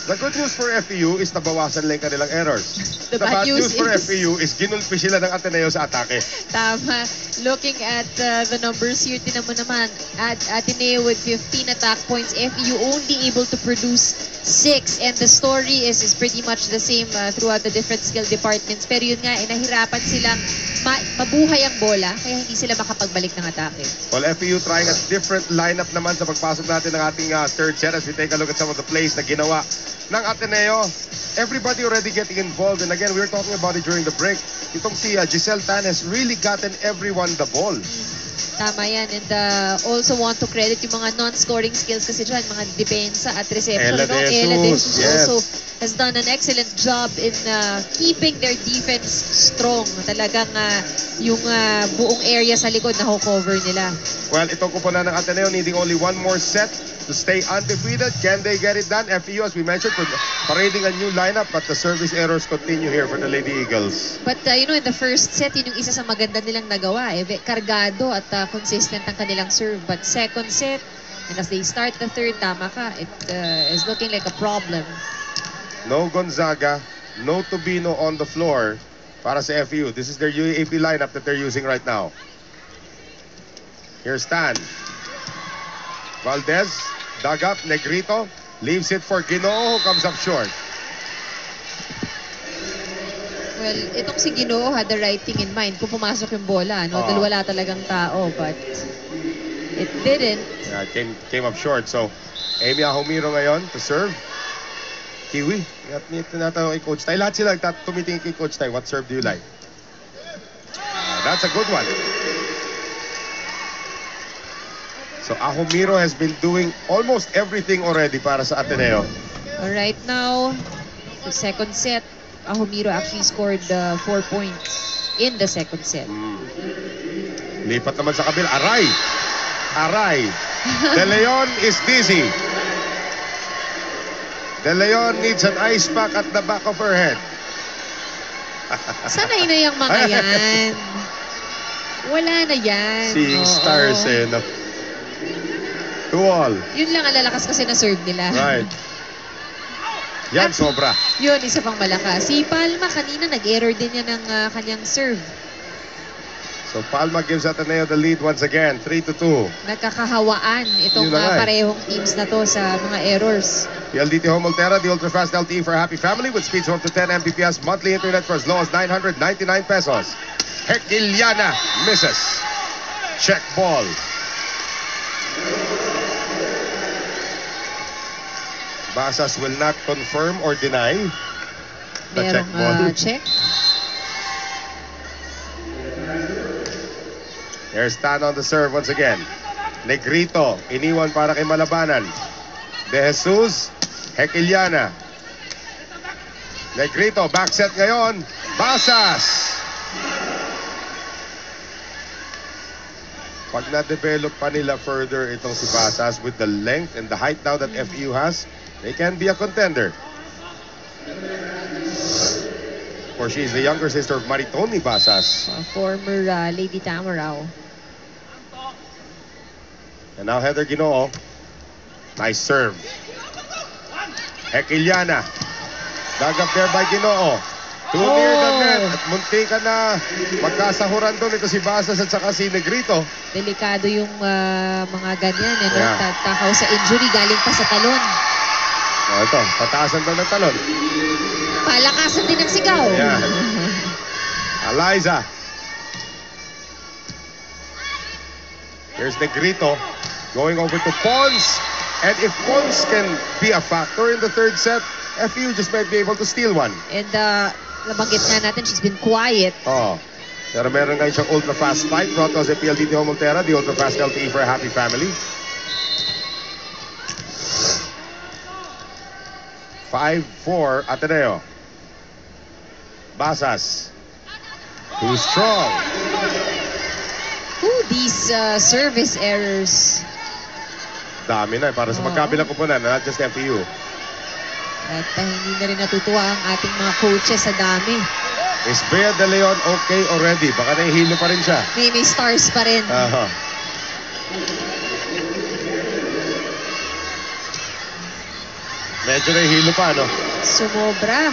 The good news for FEU is nabawasan lang kanilang errors. The bad news for is- FEU is ginulpi sila ng Ateneo sa atake. Tama. Looking at the numbers here, tinan mo naman, at Ateneo with 15 attack points, FEU only able to produce 6. And the story is pretty much the same throughout the different skill departments. Pero yun nga, nahirapan silang mabuhay ang bola, kaya hindi sila makapagbalik ng atake. Well, FEU trying a different lineup naman sa pagpasok natin ng ating third set as we take a look at some of the plays na ginawa ng Ateneo. Everybody already getting involved. And again, we were talking about it during the break. Itong si Giselle Tan has really gotten everyone the ball. Tama yan. And also want to credit yung mga non-scoring skills kasi dyan, mga depensa at reception. Ella De Jesus, yes. Also has done an excellent job in keeping their defense strong. Talagang yung buong area sa likod na cover nila. Well, itong kupunan ng Ateneo needing only one more set to stay undefeated. Can they get it done? FEU, as we mentioned, parading a new lineup, but the service errors continue here for the Lady Eagles. But in the first set, yun yung isa sa maganda nilang nagawa. Kargado at consistent ang kanilang serve. But second set, and as they start the third, tama ka, it is looking like a problem. No Gonzaga, no Tubino on the floor para sa FEU. This is their UAP lineup that they're using right now. Here's Stan. Valdez, dug up, Negrito, leaves it for Ginoo, who comes up short. Well, itong si Ginoo had the right thing in mind kung pumasok yung bola, no? Dahil wala talagang tao, but it didn't. Yeah, it came up short. So, Amy Ahomiro ngayon to serve. Kiwi, tinatanong kay Coach Tai. Lahat sila tumitingin kay Coach Tai. What serve do you like? That's a good one. So, Ahomiro has been doing almost everything already para sa Ateneo. Right now, the second set, Ahomiro actually scored 4 points in the second set. Lipat naman sa kabila. Aray. De Leon is dizzy. De Leon needs an ice pack at the back of her head. Sanay na yung mga yan. Wala na yan. Seeing stars no? To all. Yun lang ang lalakas kasi na serve nila. Right. Yan, sobra. Yun, isa pang malakas. Si Palma kanina nag-error din yan ng kanyang serve. So Palma gives Ateneo the lead once again, 3-2. Nagkakahawaan itong parehong teams na to sa mga errors. The LDT Home Ultera, the ultra-fast LTE for a happy family with speeds of up to 10 Mbps, monthly internet for as low as 999 pesos. Hekiliana misses. Check ball. Basas will not confirm or deny the check ball. Check. There's Stan on the serve once again. Negrito, iniwan para kay Malabanan. De Jesus, Hekiliana. Negrito, back set ngayon. Basas! Pag na-develop pa nila further itong si Basas with the length and the height now that FEU has, they can be a contender. Or she is the younger sister of Maritoni Basas. Former Lady Tamaraw. And now Heather Ginoo. Nice serve. Hekiliana. Dug up there by Ginoo. Too near the net. At munti ka na magkasahuran doon ito si Basas at saka si Negrito. Delikado yung mga ganyan. Takaw sa injury galing pa sa talon. Ito, pataasan daw ng talon. Palakasan din ang sigaw. Yeah. Eliza. Here's Negrito going over to Pons. And if Pons can be a factor in the third set, FEU just might be able to steal one. And nabanggit nga natin, she's been quiet. Pero meron ngayon siyang ultra-fast spike brought to us at PLDT Home Ultera, the ultra-fast LTE for a happy family. 5-4 Ateneo. Basas. Too strong. These service errors. Dami na para sa magkabilang kupunan, not just FEU. At hindi na rin natutuwa ang ating mga coaches sa dami. Is Bea De Leon okay already? Baka nahihilo pa rin siya. May stars pa rin. Medyo nahihilo pa, no? Sumobra.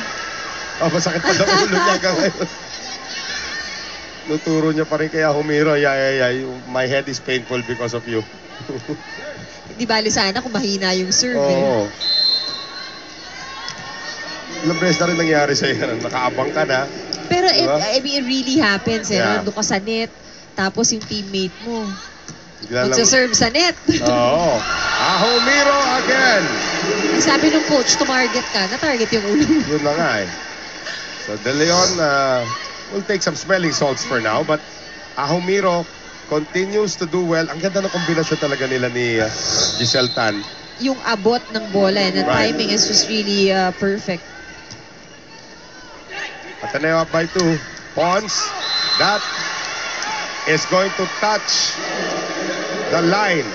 Oh, masakit pa daw ulo niya hanggang ngayon. Nuturo niya pa rin kaya Humiro, my head is painful because of you. Di bali sana kung mahina yung serve. Oo. Ilang beses na rin nangyari sa'yo, nakaabang ka na. Pero diba? I mean, it really happens. Yeah. Nandun ka sa net, tapos yung teammate mo, Bigla lang- magsaserve sa net. Oo. Humiro again. Ang sabi ng coach, tumarget ka, na-target yung ulo. Yun na nga eh. So De Leon will take some smelling salts for now, but Humiro continues to do well. Ang ganda ng kombinasyon talaga nila ni Giselle Tan. Yung abot ng bola and the Right. timing is just really perfect. Ateneo up by 2. Pons. That is going to touch the line.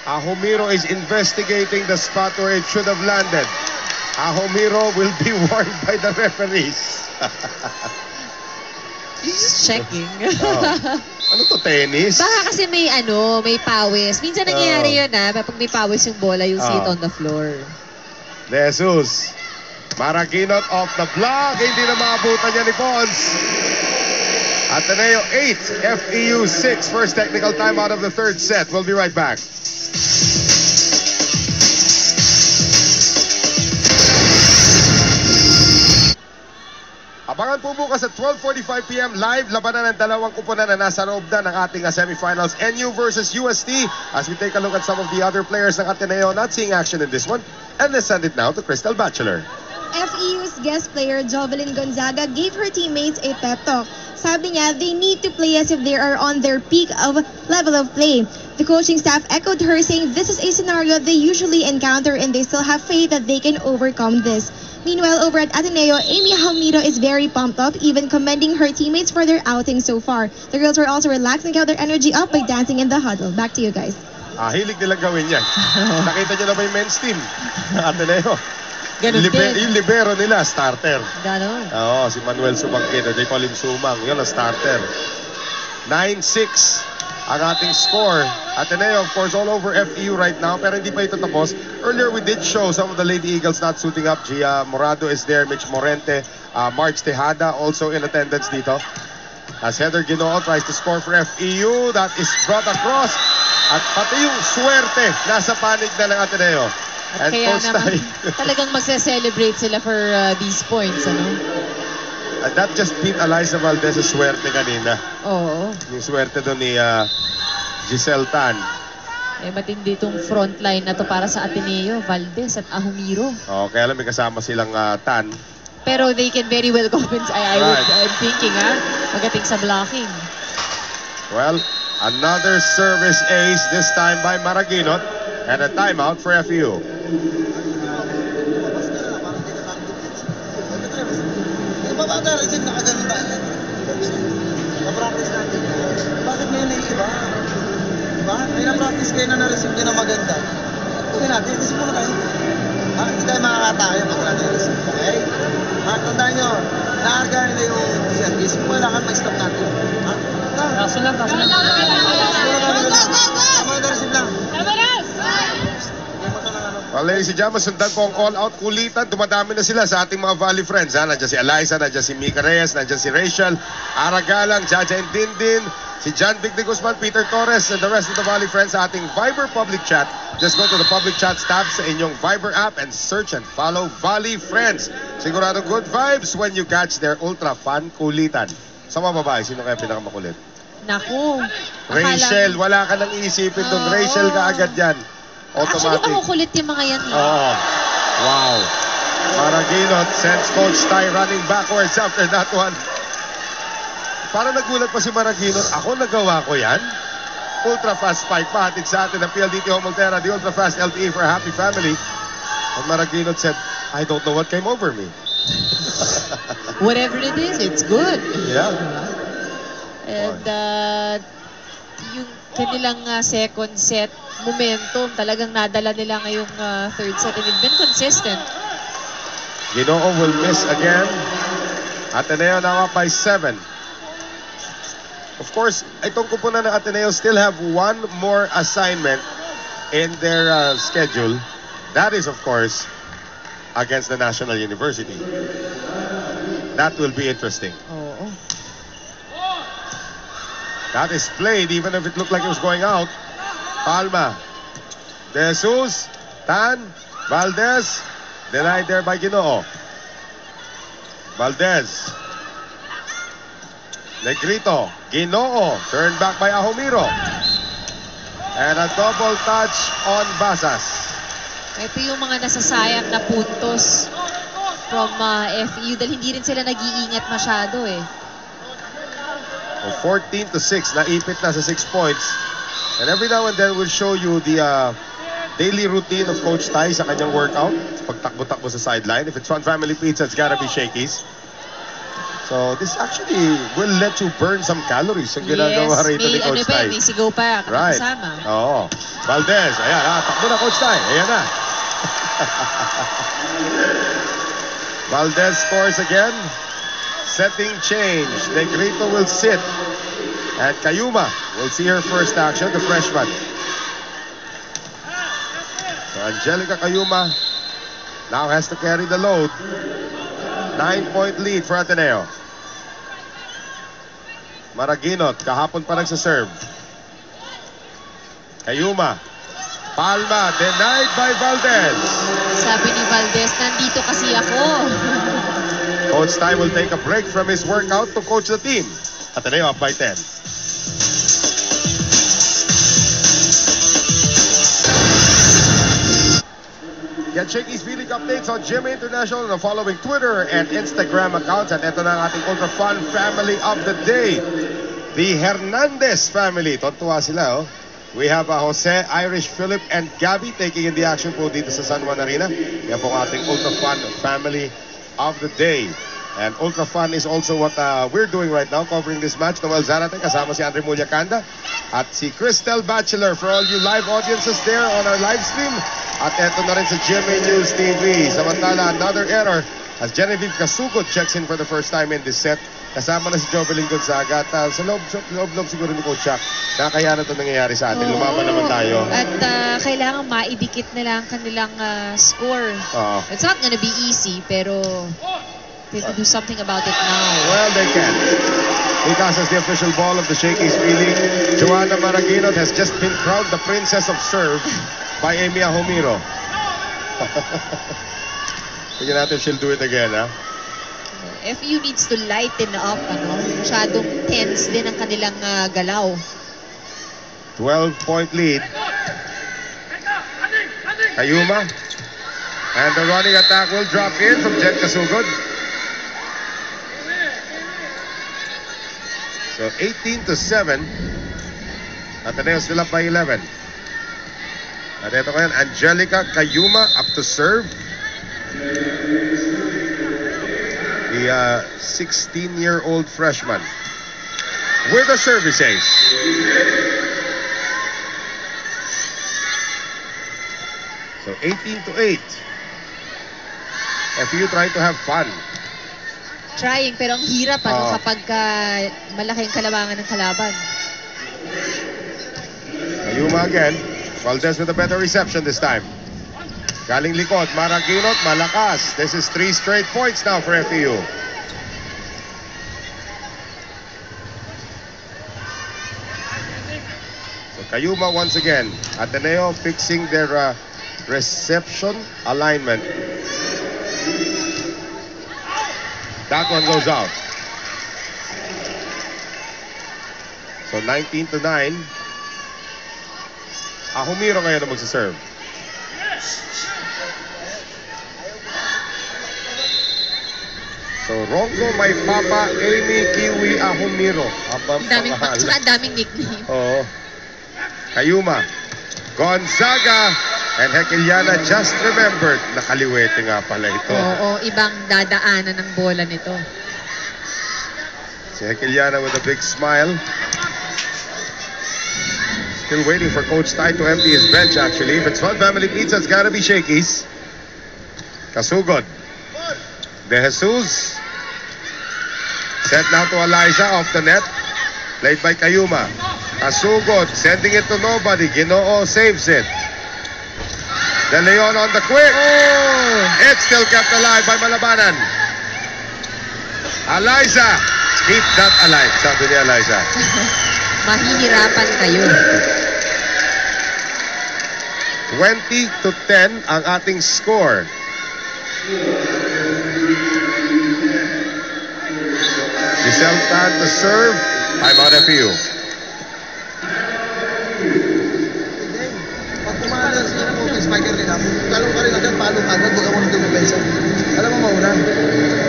Humiro is investigating the spot where it should have landed. Humiro will be warned by the referees. He's just checking. Ano to, tennis? Baka kasi may pawis. Minsan nangyayari yun pag may pawis yung bola, you'll see it on the floor. De Jesus. Maraginot off the block. Hindi na maabutan niya ni Pons. Ateneo 8, FEU 6. First technical time out of the third set. We'll be right back. Abangan po bukas at 12:45 p.m. live labanan ng dalawang kupunan na nasa loob na ng ating semifinals, NU versus UST, as we take a look at some of the other players ng Ateneo not seeing action in this one. And let's send it now to Crystal Bachelor. FEU's guest player Jovelyn Gonzaga gave her teammates a pep talk. Sabi niya, they need to play as if they are on their peak of level of play. The coaching staff echoed her, saying this is a scenario they usually encounter and they still have faith that they can overcome this. Meanwhile, over at Ateneo, Amy Humiro is very pumped up, even commending her teammates for their outing so far. The girls were also relaxed and got their energy up by dancing in the huddle. Back to you guys. Hilig nilang gawin yan. Nakita niyo na ba yung men's team? Ateneo. Ganun din. Yung libero nila, starter. Ganon. Oo, si Manuel Sumangkin. They call him Sumang. Yun ang starter. 9-6 ang ating score. Ateneo, of course, all over FEU right now, pero hindi pa ito tapos. Earlier, we did show some of the Lady Eagles not suiting up. Gia Morado is there, Mitch Morente, Marge Tejada also in attendance dito. As Heather Ginoo tries to score for FEU, that is brought across. At pati yung swerte, nasa panig na ng Ateneo. At kaya naman, talagang magse-celebrate sila for these points, ano? And that just beat Eliza Valdez's swerte kanina. Oo. Yung swerte doon ni Giselle Tan. Matindi itong frontline na to para sa Ateneo, Valdez at Humiro. Kaya lang may kasama silang Tan. Pero they can very well compensate. I'm thinking, pagdating sa blocking. Well, another service ace, this time by Maraginot, and a timeout for FEU. Babaga, resin na kaganon tayo. Na-practice natin. Bakit ngayon na iba? Diba? May na-practice kayo na na-receive nyo na maganda. Tuloy natin, receive muna tayo. Hindi tayo makakatayo pag wala tayo receive. Okay? Tandaan nyo, naargahin na yung service. Kung kailangan, may-stop natin. Kaso lang. Go! Tama na receive lang. Well, ladies and gentlemen, sundan po ang all-out kulitan. Dumadami na sila sa ating mga Valley friends. Nandiyan si Eliza, nandiyan si Mika Reyes, nandiyan si Rachel, Aragalang, Jaja Indindin, si John Vic de Guzman, Peter Torres, and the rest of the Valley friends sa ating Viber public chat. Just go to the public chat tab sa inyong Viber app and search and follow Valley Friends. Sigurado good vibes when you catch their ultra fun kulitan. Sa mga babae, sino kaya pinakamakulit? Naku. Rachel, wala ka nang iisipin doon. Rachel ka agad yan. Actually, Automatic. makukulit yung mga yan. Oh, wow. Maraginot sends Coach Ty running backwards after that one. Parang nagulat pa si Maraginot. Ako nagawa ko yan. Ultra fast spike pa. Hatid sa atin ang PLDT Homaltera, the ultra fast LTE for a happy family. And Maraginot said, I don't know what came over me. Whatever it is, it's good. Yeah. And yung kanilang second set momentum, talagang nadala nila ngayong third set. And they've been consistent. Ginoo will miss again. Ateneo now up by 7. Of course, itong kupunan ng Ateneo still have one more assignment in their schedule. That is, of course, against the National University. That will be interesting. Oo. That is played even if it looked like it was going out. Palma. De Jesus. Tan. Valdez. Denied there by Ginoo. Valdez. Negrito. Ginoo. Turned back by Ahumiro. And a double touch on Basas. Ito yung mga nasasayang na puntos from FEU dahil hindi rin sila nag-iingat masyado eh. So 14-6. Naipit na sa 6 points. And every now and then we'll show you the daily routine of Coach Tai sa kanyang workout. Pagtakbo-takbo sa sideline. If it's Fun Family Pizza, it's gotta be Shakey's. So this actually will let you burn some calories ang ginagawa rito ni Coach Tai. May sigaw pa Right. kasama. Oo. Valdez. Ayan. Takbo na Coach Tai. Ayan na. Valdez scores again. Setting change. Negrito will sit. And Kayuma will see her first action, the freshman. So Angelica Kayuma now has to carry the load. 9-point lead for Ateneo. Maraginot, kahapon pa nagsaserve. Kayuma. Palma, denied by Valdez. Sabi ni Valdez, nandito kasi ako. Coach Tai will take a break from his workout to coach the team. Ateneo up by 10. Get Shakey's V-League updates on GMA International on the following Twitter and Instagram accounts. At ito na ang ating ultra fun family of the day. The Hernandez family. Tontuwa sila, oh. We have Jose, Irish, Philip, and Gabby taking in the action po dito sa San Juan Arena. Yan po ang ating ultra fun family of the day. And ultra fun is also what we're doing right now, covering this match. Noel Zarate, kasama si Andre Mulyakanda at si Cristel Bachelor for all you live audiences there on our live stream. At eto na rin sa GMA News TV. Samantala, another error as Genevieve Casugod checks in for the first time in this set. Kasama na si Jovelyn Gonzaga. At sa loob siguro ni Coach Chuck, nakakaya na ito nangyayari sa atin. Lumaban naman tayo. At kailangan maidikit nila ang kanilang score. It's not gonna be easy, pero they can do something about it now. Well, they can. Because as the official ball of the Shakey's V-League, Joanna Maraginot has just been crowned the Princess of Serve by Amy Ahumiro. Tignan natin if she'll do it again, ha? FEU needs to lighten up, masyadong tense din ang kanilang galaw. 12-point lead. Kayuma. And the running attack will drop in from Jen Casugod. So 18-7. Ateneo still up by 11. At ito ngayon, Angelica Kayuma up to serve. The 16-year-old freshman with a service ace. So 18-8. FEU trying to have fun. Trying, pero ang hirap kapag malaking kalabangan ng kalaban. Kayuma again. Valdez with a better reception this time. Galing likod, Maraginot, malakas. This is 3 straight points now for FEU. So Kayuma once again. Ateneo fixing their reception alignment. That one goes out. So 19-9. Ahumiro ngayon na magsaserve. So Rongo, may Papa, Amy, Kiwi, Ahumiro. Tsaka daming nickname. Oo. Kayuma, Gonzaga, and Hekeliana just remembered. Nakaliwete nga pala ito. Oo, ibang dadaanan ng bola nito. Si Hekeliana with a big smile. Still waiting for Coach Tai to empty his bench actually. If it's Fun Family Pizza, it's gotta be Shakey's. Casugod. De Jesus. Sent now to Eliza off the net. Played by Kayuma. Casugod sending it to nobody. Ginoo saves it. De Leon on the quick. Oh! It's still kept alive by Malabanan. Eliza, keep that alive, sabi ni Eliza. Mahihirapan kayo. 20-10 ang ating score. Giselle Tan to serve. Time out FEU. Pag tumalo sila mo, spiker nila, talo ka rin agad, palo ka agad, huwag ka muna dumipesa. Alam mo mauna.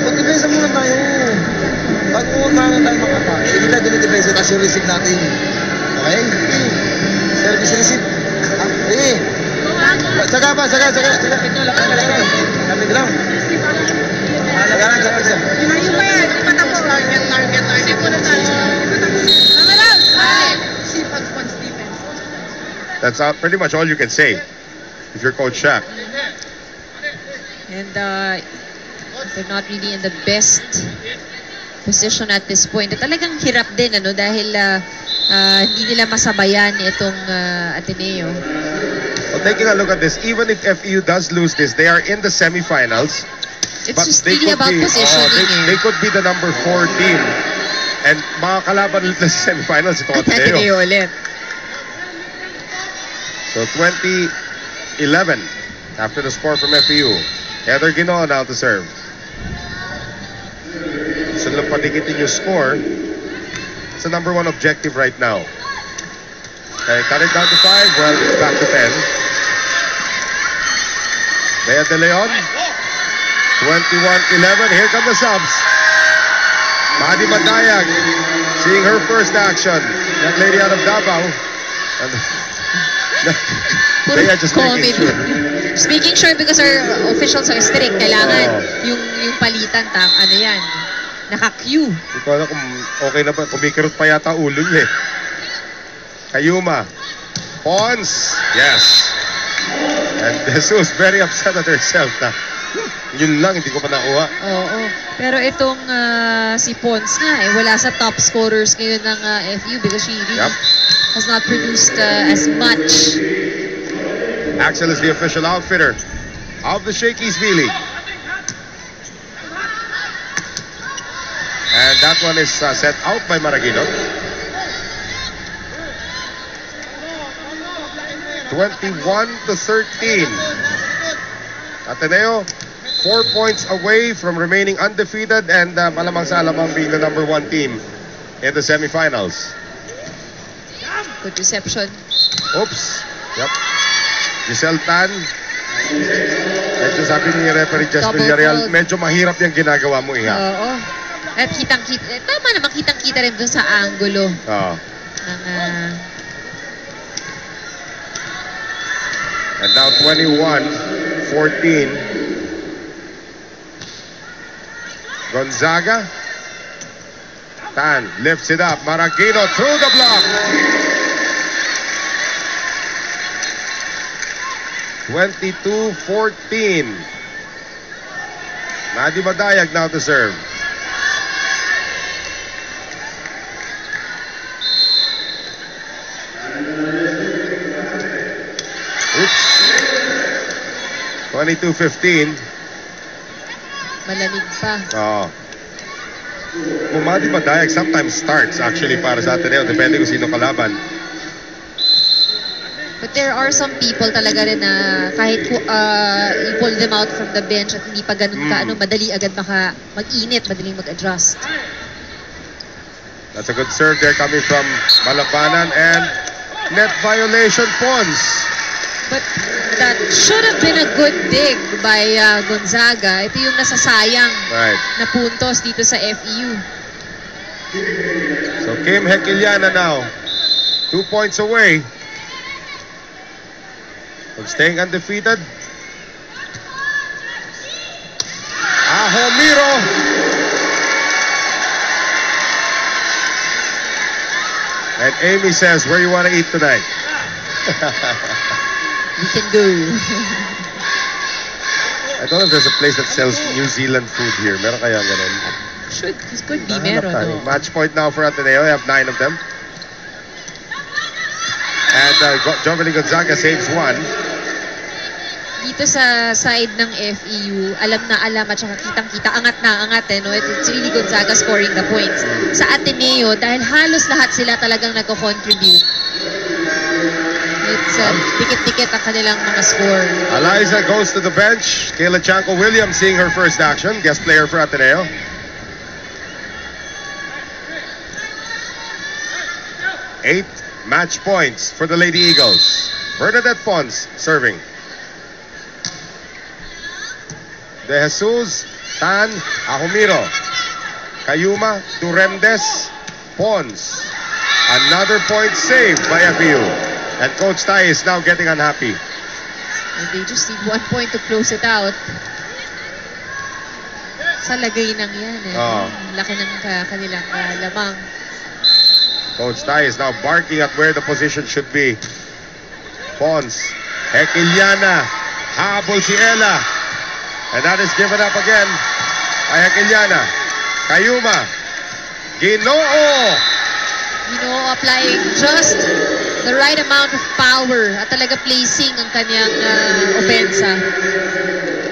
Mag-depensa muna tayo. Pag umaga tayo makapa, hindi na dinidepesa, tapos yung receipt natin. Okay? Service receipt. Eh. Saka pa, saka. Lapit lang. Saka lang. Ilayo pa yan, ipatapos. Target. Sipo na tayo. Tama lang. Sipag punch defense. That's pretty much all you can say if you're Coach Shaq. And they're not really in the best position at this point. Talagang hirap din, ano, dahil hindi nila masabayan itong Ateneo. Well, taking a look at this, even if FEU does lose this, they are in the semifinals. It's But just they really could about be, positioning. they could be the number 4 team. And mga kalaban ulit na sa semifinals, ito Ateneo. Ateneo ulit. So 20-11 after the score from FEU. Heather Ginoa now to serve. So lang patikitin yung score. It's the number 1 objective right now. Okay, cut it down to 5. Well, it's back to 10. Bea De Leon. 21-11. Here come the subs. Madi Madayag seeing her first action. Young lady out of Davao. And Bea just making sure. Speaking sure because our officials are strict. Kailangan yung palitan, ano yan, naka-queue. Hindi ko alam kung okay na ba. Kumikirot pa yata ulo niya eh. Kayuma. Pons. Yes. And Jesus very upset at herself na yun lang, hindi ko pa nakuha. Oo. Pero itong si Pons nga, wala sa top scorers ngayon ng FU because she really has not produced as much. Axel is the official outfitter of the Shakey's V-League. And that one is set out by Maraguino. 21-13. Ateneo, 4 points away from remaining undefeated and malamang sa alamang being the number 1 team in the semifinals. Good reception. Oops. Yep. Giselle Tan. Medyo sabi ni referee Jess Double Villarreal, fault. medyo mahirap yung ginagawa mo iha. Oo. At kitang-kita. Tama naman, kitang-kita rin dun sa angulo Oo. ng And now 21-14. Gonzaga. Tan lifts it up. Maraguino through the block. 22-14. Madi Madayag now to serve. Oops. 22-15. malamig pa. Oo. Madi Madayag sometimes starts actually para sa Ateneo. Depende kung sino kalaban. But there are some people talaga rin na kahit you pull them out from the bench at hindi pa ganun ka, madali agad mag-init, madaling mag-adjust. That's a good serve there coming from Malabanan and net violation Pons. But that should have been a good dig by Gonzaga. Ito yung nasasayang na puntos dito sa FEU. So Kim Hekiliana now 2 points away from staying undefeated. Ahomiro. And Amy says, where you want to eat tonight? We can go. I don't know if there's a place that sells New Zealand food here. Meron kaya ganun? Could be meron. No? Match point now for Ateneo. They have 9 of them. And Jovelyn Gonzaga saves 1. dito sa side ng FEU, alam na alam at saka kitang-kita, angat na angat no? It's really Gonzaga scoring the points. Sa Ateneo, dahil halos lahat sila talagang nagko-contribute. It's dikit-dikit ang kanilang mga score. Eliza goes to the bench. Kayla Chanko-Williams seeing her first action. Guest player for Ateneo. Eight match points for the Lady Eagles. Bernadette Pons serving. De Jesus, Tan, Ahumiro, Kayuma, Turemdes, Pons. Another point saved by FEU. And Coach Tai is now getting unhappy. And they just need 1 point to close it out. Sa lagay nang yan Laki ng kanilang lamang. Coach Tai is now barking at where the position should be. Pons, Hekiliana, habol si Ella. And that is given up again by Hekiliana. Kayuma, Ginoo applying just the right amount of power at talaga placing ang kanyang opensa.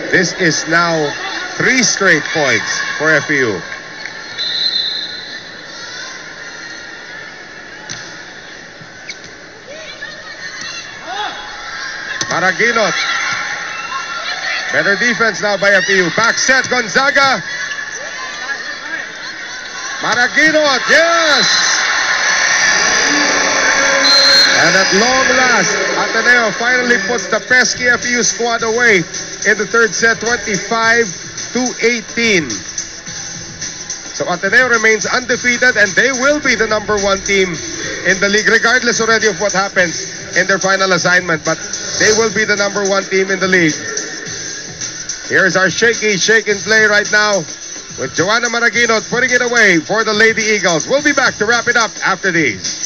This is now 3 straight points for FEU. Maraginot. Better defense now by FEU. Back set, Gonzaga. Maraginot, yes! And at long last, Ateneo finally puts the pesky FEU squad away in the third set, 25-18. So Ateneo remains undefeated and they will be the #1 team in the league, regardless already of what happens in their final assignment. But they will be the #1 team in the league. Here's our shaky shake and play right now with Joanna Maraginot putting it away for the Lady Eagles. We'll be back to wrap it up after these.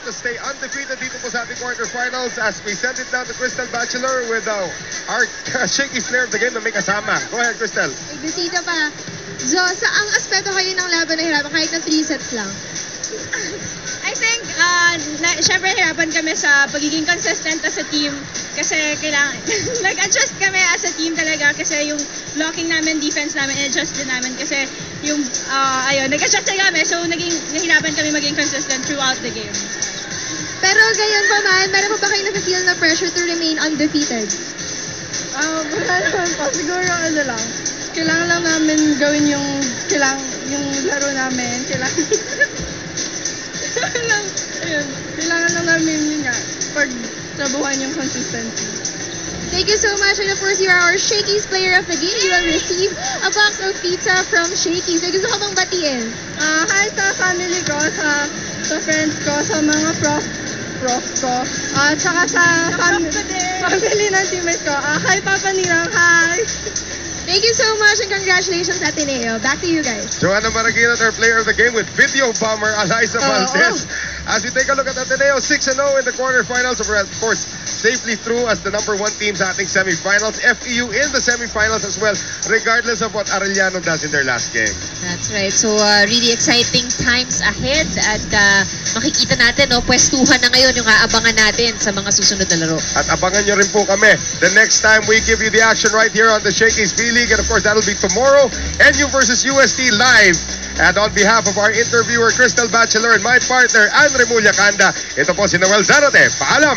To stay undefeated dito po sa ating quarterfinals as we send it down to Crystal Bachelor with our shaky player of the game na may kasama. Go ahead, Crystal. May bisita pa. Jo, sa ang aspeto kayo ng laban na hirapan kahit na 3 sets lang? I think, syempre hirapan kami sa pagiging consistent as a team kasi kailangan, nag-adjust kami as a team talaga kasi yung blocking namin, defense namin, adjust din namin kasi yung, nag-adjust na kami so nahirapan kami maging consistent throughout the game. Pero gayon pa man, meron pa ba kayo na-feel na pressure to remain undefeated? Wala naman po. Siguro lang. Kailangan lang namin gawin yung laro namin. Kailangan lang namin yun nga, pagtrabuhan yung consistency. Thank you so much. And of course, you are our Shakey's player of the game. You will receive a box of pizza from Shakey's. So, gusto ko bang batiin? Hi sa family ko, sa friends ko, sa mga prof ko, at saka sa family ng teammates ko. Hi Papa Nirang, hi! Thank you so much and congratulations, Ateneo. Back to you guys. Joanna Maraginot, our player of the game with video bomber Eliza Valdez. As we take a look at Ateneo, 6-0 in the quarterfinals. Of course, safely through as the #1 team sa ating semifinals. FEU in the semifinals as well, regardless of what Arellano does in their last game. That's right. So, really exciting times ahead at makikita natin, pwestuhan na ngayon yung aabangan natin sa mga susunod na laro. At abangan nyo rin po kami the next time we give you the action right here on the Shakey's B-League. And of course, that'll be tomorrow. NU versus UST live. And on behalf of our interviewer, Crystal Bachelor, and my partner, Andre Mullacanda, ito po si Noel Zanote. Paalam!